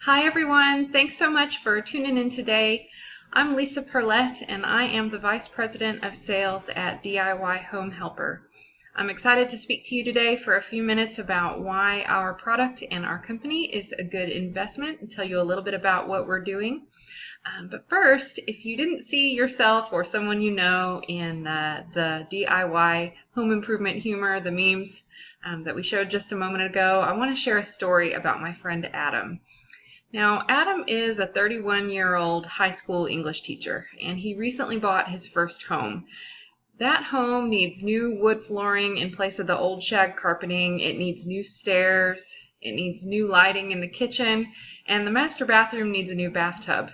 Hi everyone, thanks so much for tuning in today. I'm Lisa Perlette and I am the Vice President of Sales at DIY Home Helper. I'm excited to speak to you today for a few minutes about why our product and our company is a good investment and tell you a little bit about what we're doing. But first, if you didn't see yourself or someone you know in the DIY home improvement humor, the memes that we showed just a moment ago, I want to share a story about my friend Adam. Now, Adam is a 31-year-old high school English teacher, and he recently bought his first home. That home needs new wood flooring in place of the old shag carpeting. It needs new stairs. It needs new lighting in the kitchen, and the master bathroom needs a new bathtub.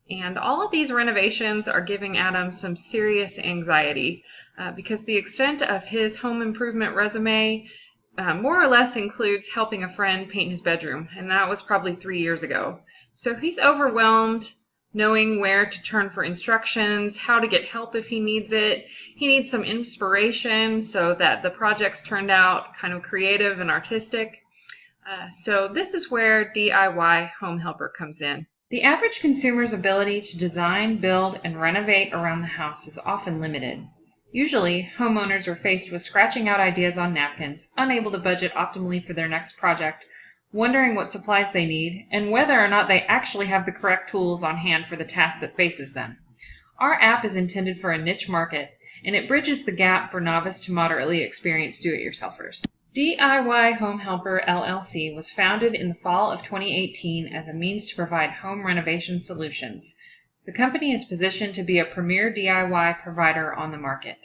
And all of these renovations are giving Adam some serious anxiety because the extent of his home improvement resume more or less includes helping a friend paint his bedroom, and that was probably 3 years ago. So he's overwhelmed knowing where to turn for instructions, how to get help if he needs it. He needs some inspiration so that the projects turned out kind of creative and artistic. So this is where DIY Home Helper comes in. The average consumer's ability to design, build, and renovate around the house is often limited. Usually, homeowners are faced with scratching out ideas on napkins, unable to budget optimally for their next project, wondering what supplies they need, and whether or not they actually have the correct tools on hand for the task that faces them. Our app is intended for a niche market, and it bridges the gap for novice to moderately experienced do-it-yourselfers. DIY Home Helper LLC was founded in the fall of 2018 as a means to provide home renovation solutions. The company is positioned to be a premier DIY provider on the market.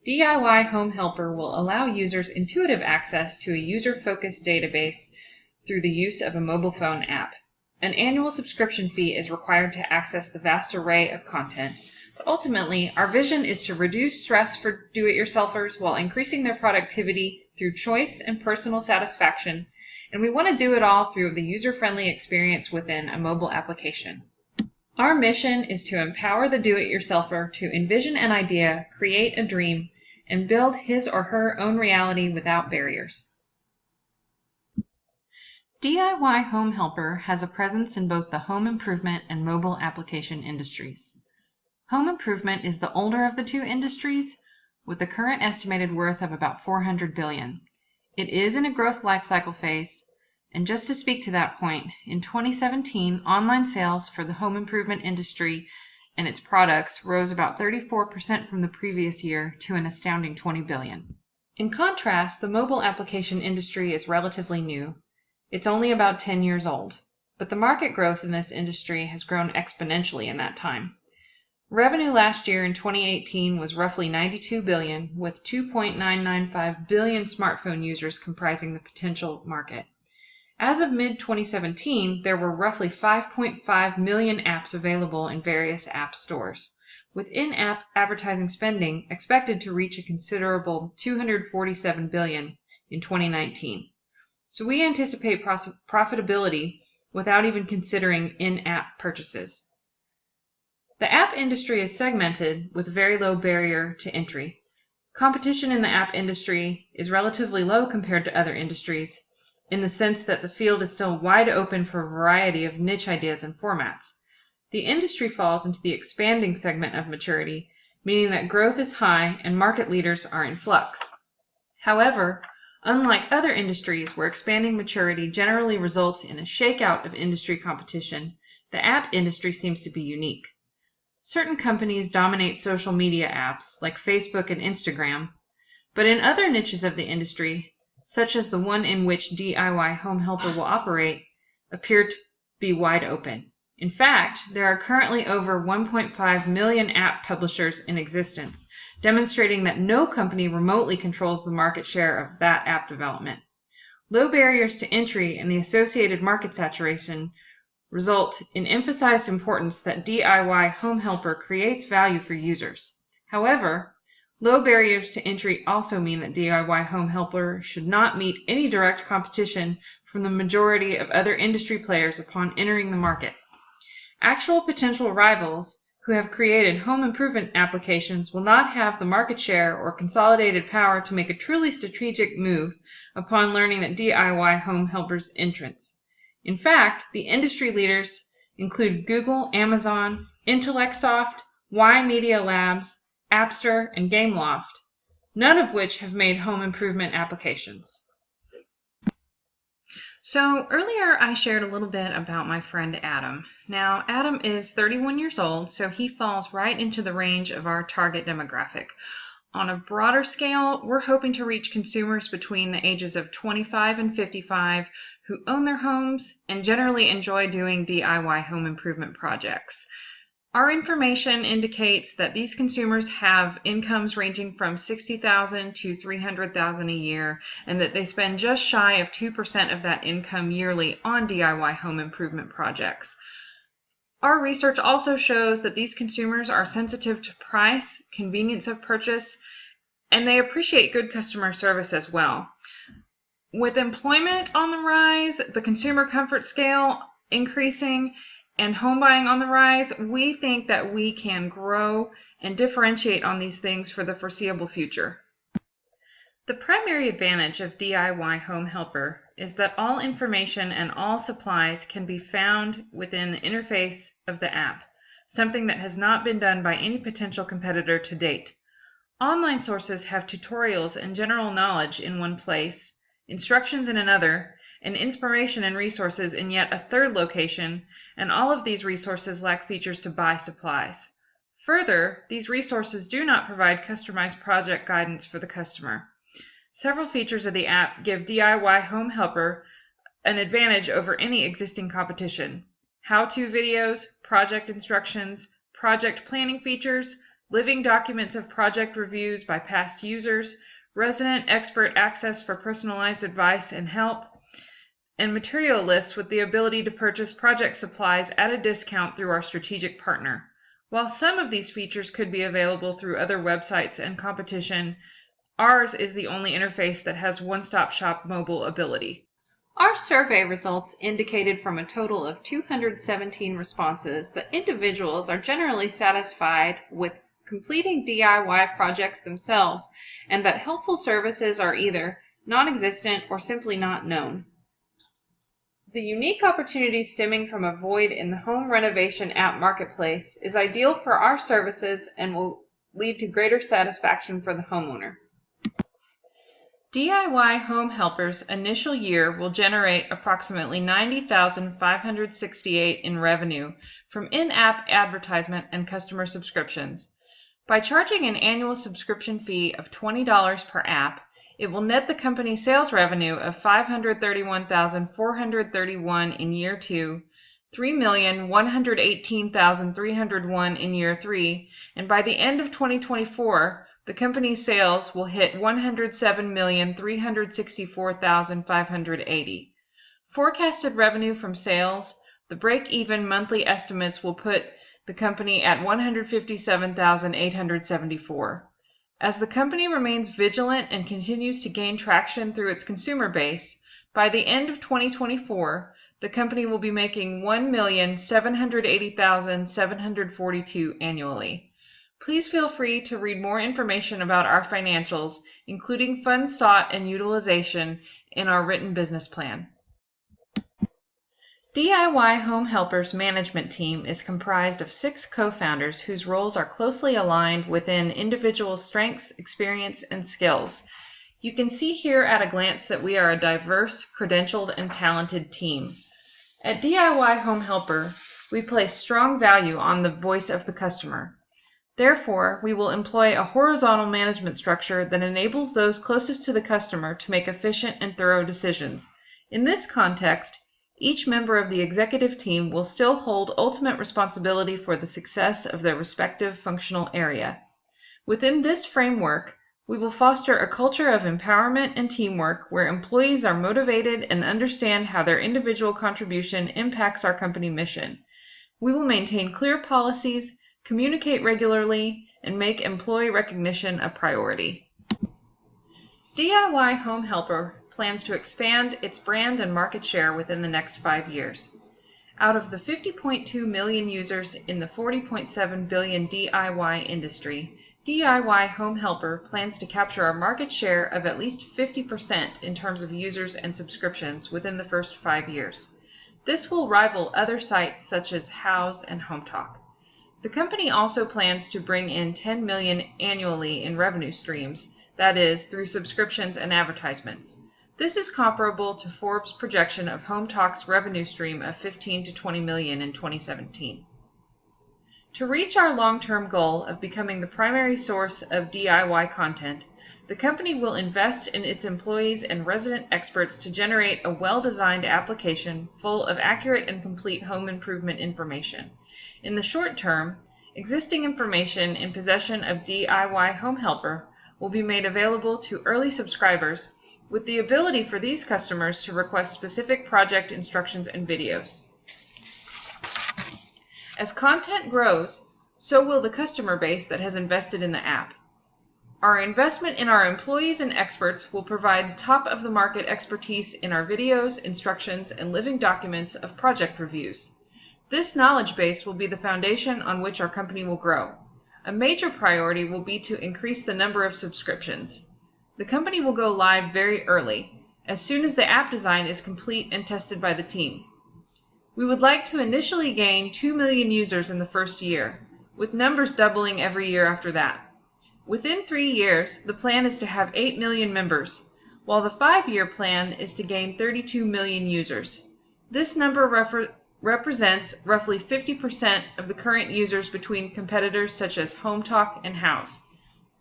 DIY Home Helper will allow users intuitive access to a user-focused database through the use of a mobile phone app. An annual subscription fee is required to access the vast array of content, but ultimately, our vision is to reduce stress for do-it-yourselfers while increasing their productivity through choice and personal satisfaction, and we want to do it all through the user-friendly experience within a mobile application. Our mission is to empower the do-it-yourselfer to envision an idea, create a dream, and build his or her own reality without barriers. DIY Home Helper has a presence in both the home improvement and mobile application industries. Home improvement is the older of the two industries, with the current estimated worth of about $400 billion. It is in a growth lifecycle phase. And just to speak to that point, in 2017, online sales for the home improvement industry and its products rose about 34% from the previous year to an astounding $20 billion. In contrast, the mobile application industry is relatively new. It's only about 10 years old, but the market growth in this industry has grown exponentially in that time. Revenue last year in 2018 was roughly $92 billion, with 2.995 billion smartphone users comprising the potential market. As of mid-2017, there were roughly 5.5 million apps available in various app stores, with in-app advertising spending expected to reach a considerable $247 billion in 2019. So we anticipate profitability without even considering in-app purchases. The app industry is segmented with a very low barrier to entry. Competition in the app industry is relatively low compared to other industries, in the sense that the field is still wide open for a variety of niche ideas and formats. The industry falls into the expanding segment of maturity, meaning that growth is high and market leaders are in flux. However, unlike other industries where expanding maturity generally results in a shakeout of industry competition, the app industry seems to be unique. Certain companies dominate social media apps like Facebook and Instagram, but in other niches of the industry, such as the one in which DIY Home Helper will operate, appear to be wide open. In fact, there are currently over 1.5 million app publishers in existence, demonstrating that no company remotely controls the market share of that app development. Low barriers to entry and the associated market saturation result in emphasized importance that DIY Home Helper creates value for users. However, low barriers to entry also mean that DIY Home Helper should not meet any direct competition from the majority of other industry players upon entering the market. Actual potential rivals who have created home improvement applications will not have the market share or consolidated power to make a truly strategic move upon learning that DIY Home Helper's entrance. In fact, the industry leaders include Google, Amazon, Intellectsoft, Y Media Labs, Appster, and Gameloft, none of which have made home improvement applications. So earlier I shared a little bit about my friend Adam. Now Adam is 31 years old, so he falls right into the range of our target demographic. On a broader scale, we're hoping to reach consumers between the ages of 25 and 55 who own their homes and generally enjoy doing DIY home improvement projects. Our information indicates that these consumers have incomes ranging from $60,000 to $300,000 a year, and that they spend just shy of 2% of that income yearly on DIY home improvement projects. Our research also shows that these consumers are sensitive to price, convenience of purchase, and they appreciate good customer service as well. With employment on the rise, the consumer comfort scale increasing, and home buying on the rise, we think that we can grow and differentiate on these things for the foreseeable future. The primary advantage of DIY Home Helper is that all information and all supplies can be found within the interface of the app, something that has not been done by any potential competitor to date. Online sources have tutorials and general knowledge in one place, instructions in another, and inspiration and resources in yet a third location, and all of these resources lack features to buy supplies. Further, these resources do not provide customized project guidance for the customer. Several features of the app give DIY Home Helper an advantage over any existing competition. How-to videos, project instructions, project planning features, living documents of project reviews by past users, resident expert access for personalized advice and help, and material lists with the ability to purchase project supplies at a discount through our strategic partner. While some of these features could be available through other websites and competition, ours is the only interface that has one-stop shop mobile ability. Our survey results indicated from a total of 217 responses that individuals are generally satisfied with completing DIY projects themselves, and that helpful services are either non-existent or simply not known. The unique opportunity stemming from a void in the home renovation app marketplace is ideal for our services and will lead to greater satisfaction for the homeowner. DIY Home Helper's initial year will generate approximately $90,568 in revenue from in-app advertisement and customer subscriptions. By charging an annual subscription fee of $20 per app, it will net the company sales revenue of $531,431 in year 2, $3,118,301 in year 3, and by the end of 2024, the company's sales will hit $107,364,580. Forecasted revenue from sales, the break-even monthly estimates will put the company at $157,874. As the company remains vigilant and continues to gain traction through its consumer base, by the end of 2024, the company will be making $1,780,742 annually. Please feel free to read more information about our financials, including funds sought and utilization, in our written business plan. DIY Home Helper's management team is comprised of 6 co-founders whose roles are closely aligned within individual strengths, experience, and skills. You can see here at a glance that we are a diverse, credentialed, and talented team. At DIY Home Helper, we place strong value on the voice of the customer. Therefore, we will employ a horizontal management structure that enables those closest to the customer to make efficient and thorough decisions. In this context, each member of the executive team will still hold ultimate responsibility for the success of their respective functional area. Within this framework, we will foster a culture of empowerment and teamwork where employees are motivated and understand how their individual contribution impacts our company mission. We will maintain clear policies, communicate regularly, and make employee recognition a priority. DIY Home Helper plans to expand its brand and market share within the next 5 years. Out of the 50.2 million users in the 40.7 billion DIY industry, DIY Home Helper plans to capture a market share of at least 50% in terms of users and subscriptions within the first 5 years. This will rival other sites such as Houzz and HomeTalk. The company also plans to bring in 10 million annually in revenue streams, that is, through subscriptions and advertisements. This is comparable to Forbes' projection of HomeTalk's revenue stream of 15 to 20 million in 2017. To reach our long-term goal of becoming the primary source of DIY content, the company will invest in its employees and resident experts to generate a well-designed application full of accurate and complete home improvement information. In the short term, existing information in possession of DIY Home Helper will be made available to early subscribers with the ability for these customers to request specific project instructions and videos. As content grows, so will the customer base that has invested in the app. Our investment in our employees and experts will provide top-of-the-market expertise in our videos, instructions, and living documents of project reviews. This knowledge base will be the foundation on which our company will grow. A major priority will be to increase the number of subscriptions. The company will go live very early, as soon as the app design is complete and tested by the team. We would like to initially gain 2 million users in the first year, with numbers doubling every year after that. Within 3 years, the plan is to have 8 million members, while the 5-year plan is to gain 32 million users. This number represents roughly 50% of the current users between competitors such as HomeTalk and Houzz.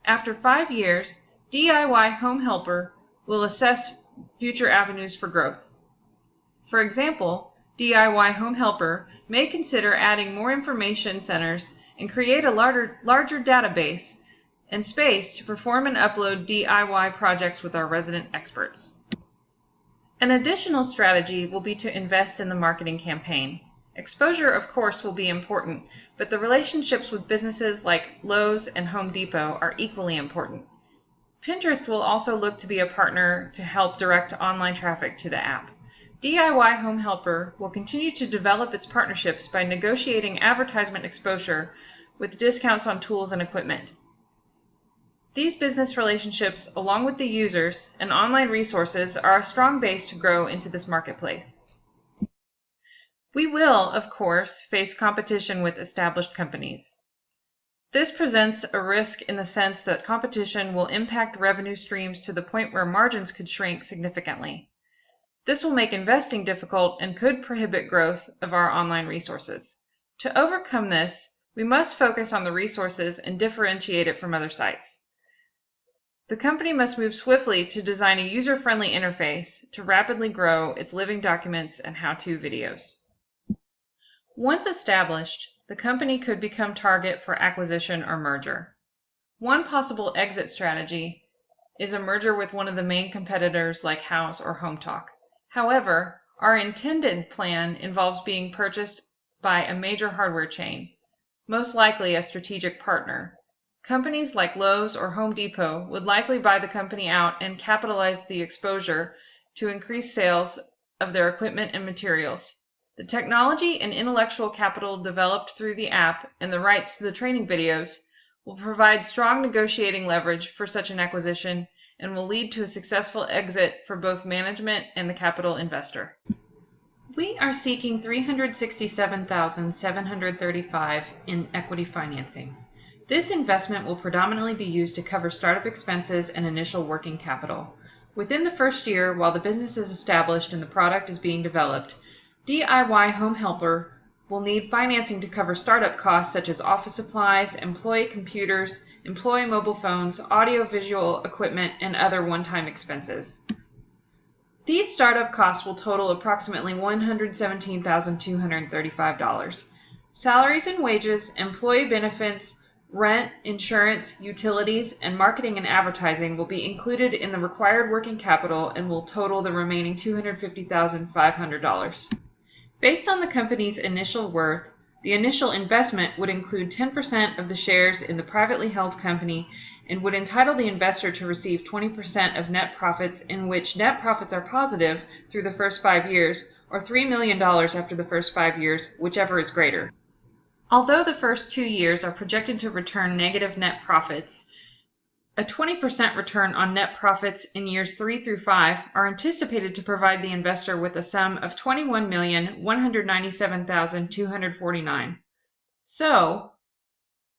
After 5 years, DIY Home Helper will assess future avenues for growth. For example, DIY Home Helper may consider adding more information centers and create a larger database and space to perform and upload DIY projects with our resident experts. An additional strategy will be to invest in the marketing campaign. Exposure, of course, will be important, but the relationships with businesses like Lowe's and Home Depot are equally important. Pinterest will also look to be a partner to help direct online traffic to the app. DIY Home Helper will continue to develop its partnerships by negotiating advertisement exposure with discounts on tools and equipment. These business relationships, along with the users and online resources, are a strong base to grow into this marketplace. We will, of course, face competition with established companies. This presents a risk in the sense that competition will impact revenue streams to the point where margins could shrink significantly. This will make investing difficult and could prohibit growth of our online resources. To overcome this, we must focus on the resources and differentiate it from other sites. The company must move swiftly to design a user-friendly interface to rapidly grow its living documents and how-to videos. Once established, the company could become target for acquisition or merger. One possible exit strategy is a merger with one of the main competitors like Houzz or HomeTalk. However, our intended plan involves being purchased by a major hardware chain, most likely a strategic partner. Companies like Lowe's or Home Depot would likely buy the company out and capitalize the exposure to increase sales of their equipment and materials. The technology and intellectual capital developed through the app and the rights to the training videos will provide strong negotiating leverage for such an acquisition and will lead to a successful exit for both management and the capital investor. We are seeking $367,735 in equity financing. This investment will predominantly be used to cover startup expenses and initial working capital. Within the first year, while the business is established and the product is being developed, DIY Home Helper will need financing to cover startup costs such as office supplies, employee computers, employee mobile phones, audio-visual equipment, and other one-time expenses. These startup costs will total approximately $117,235. Salaries and wages, employee benefits, rent, insurance, utilities, and marketing and advertising will be included in the required working capital and will total the remaining $250,500. Based on the company's initial worth, the initial investment would include 10% of the shares in the privately held company and would entitle the investor to receive 20% of net profits, in which net profits are positive through the first 5 years, or $3 million after the first 5 years, whichever is greater. Although the first 2 years are projected to return negative net profits, a 20% return on net profits in years 3 through 5 are anticipated to provide the investor with a sum of $21,197,249. So,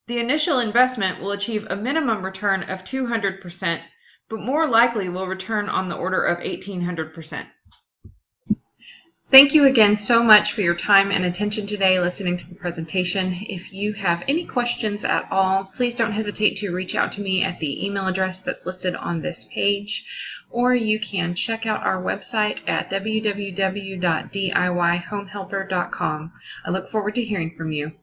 the initial investment will achieve a minimum return of 200%, but more likely will return on the order of 1,800%. Thank you again so much for your time and attention today listening to the presentation. If you have any questions at all, please don't hesitate to reach out to me at the email address that's listed on this page, or you can check out our website at www.diyhomehelper.com. I look forward to hearing from you.